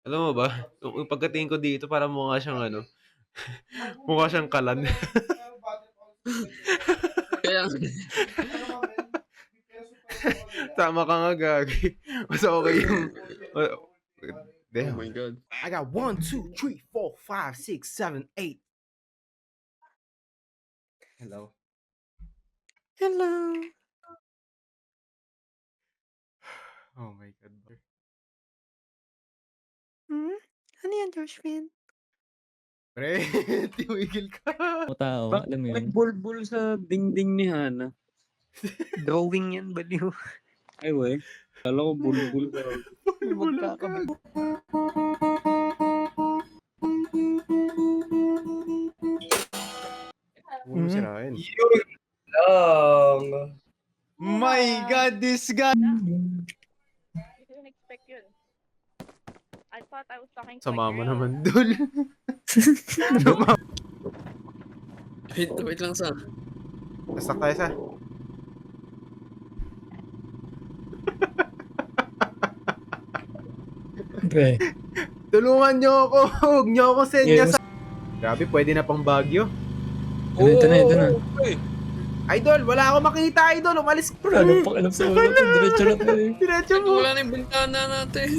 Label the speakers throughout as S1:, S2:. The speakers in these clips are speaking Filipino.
S1: Alam mo ba, yung pagkatingin ko dito parang mukha siyang ano, mukha siyang kalan.
S2: Kaya
S1: Tama ka nga, gagi. Mas okay yung oh
S2: oh
S1: damn.
S2: my God.
S3: I got 1, 2, 3, 4, 5, 6, 7, 8. Hello.
S4: Hello.
S1: Oh my God.
S4: Ano yan, Joshua?
S1: Pre, tumigil ka.
S4: Tao,
S2: Bakit
S4: alam mo
S2: may
S4: yun?
S2: bulbul sa dingding ni Hana?
S4: Drawing yan, baliw.
S2: Ay, wey. Kala ko bulbul ka.
S1: Bulbul ka. Huwag mo sirain.
S5: Yun lang.
S1: My God, this guy!
S6: I didn't expect yun. I thought I was talking to
S1: Sama
S6: my
S1: mo
S6: girl.
S1: naman, Dul.
S2: Wait lang sa.
S1: Basta tayo sa.
S4: Pre.
S1: Tulungan niyo ako. Huwag niyo ako senya
S4: Yes.
S1: sa... Grabe, pwede na pang Baguio.
S4: Ito na, ito na.
S2: Uy,
S1: Idol, wala akong makita, Idol. Umalis ka.
S4: Wala nang pakialam sa ulo ko. Diretso na tayo.
S1: Diretso mo.
S2: wala na yung bintana natin.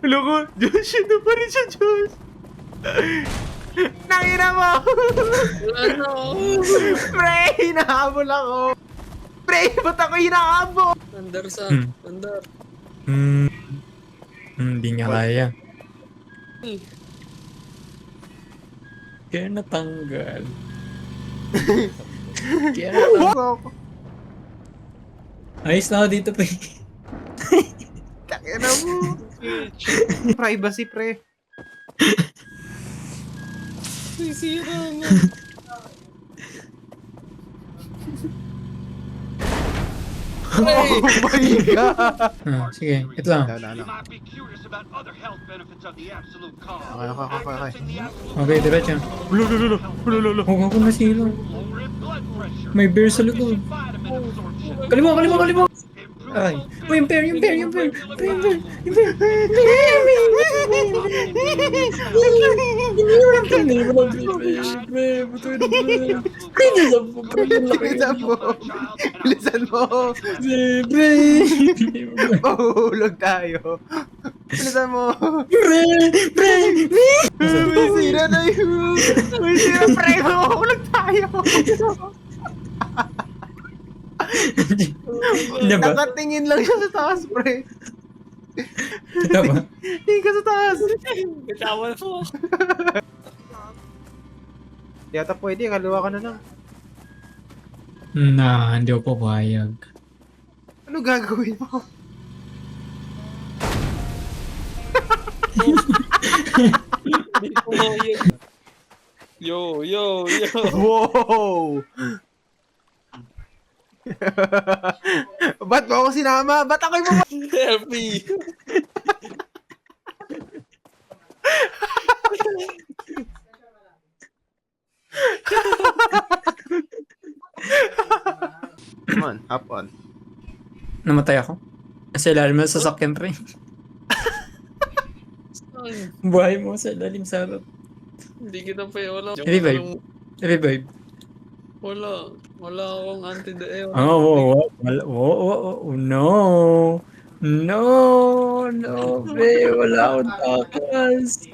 S1: Hello ko. Diyos, ito pa rin siya, Diyos. Nangina mo.
S2: Wala na oh.
S1: Pre, hinahabol ako. Pre, ba't ako hinahabol?
S2: Andar sa. Andar.
S4: Hindi niya kaya. Kaya natanggal. Kaya natanggal. Ayos na ako dito, pre.
S1: Takina mo. Privacy, pre.
S2: Sisira na.
S1: Oh my God.
S4: Sige, ito lang.
S1: Ano. Okay.
S4: Okay, diretso.
S1: Lolo.
S4: Huwag ako nasilo. May bear sa likod. Kaliwa. Ay. Uy, yung bear.
S1: Bilisan mo. Mahulog tayo. Bilisan mo. May sira na yun. May sira, pre. Mahulog tayo.
S4: Diba?
S1: Nakatingin lang siya sa taas, pre.
S4: Diba?
S1: Tingin ka sa taas.
S2: Bitawan mo.
S1: Yata pwede, kaliwa ka na lang.
S4: Hindi ako papayag.
S1: Ano gagawin mo?
S2: Yo.
S1: Wow! Ba't mo ako sinama? Ba't ako'y mo?
S2: Selfie.
S1: Come on, hop on.
S4: Namatay ako. Sa ilalim ng sasakyan, pre. Buhay mo sa ilalim sa harap.
S2: Hindi kita pa wala.
S4: Revive.
S2: Wala akong anti-deo.
S4: No, pre. Wala akong takas.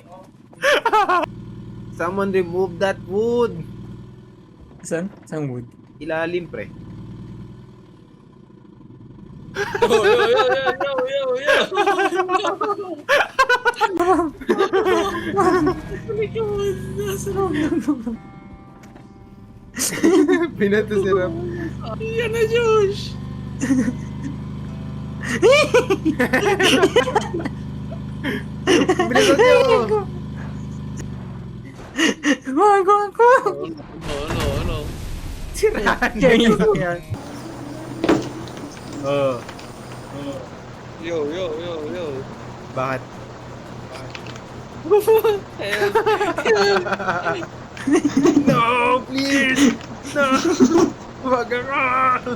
S1: Someone remove that wood.
S4: Saan? Saan wood?
S1: Ilalim, pre. Pinato si Ram.
S2: Yan na, Josh!
S1: Bilisan niyo!
S4: Wag ako!
S2: Ano?
S1: Sirahan
S4: Yan
S1: niyo
S4: yun.
S1: yan. Oh,
S2: Yo.
S1: bakit? No, please! No! Wag ako!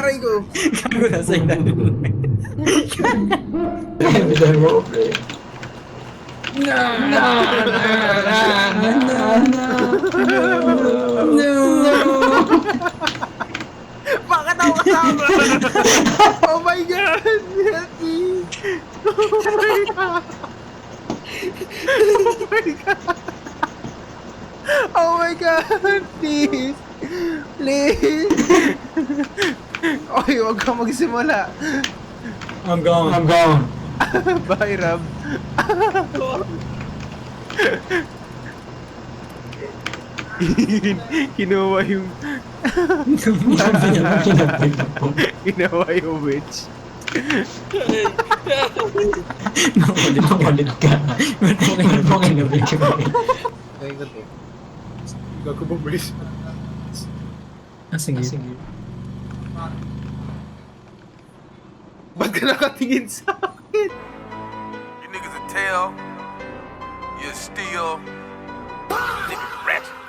S3: Aray ko.
S4: Gago na sa ilalim.
S5: Bigay mo, pre.
S3: Bakit ako kasama? Oh my God! Yeti! Oh my God! Oh my God! Oh my God! Please! Please! Oy, huwag ka magsimula.
S4: I'm gone.
S3: Bye, Rob. Kinuha yung... Kinuha yung witch.
S5: Makulit ka. Ba't mo kinabig ka?
S3: Ay, ito. Gago ba, boys?
S4: Ah, sige.
S3: Ba't ka nakatingin sa akin?
S7: You niggas will tell, you're still nigga ratchet.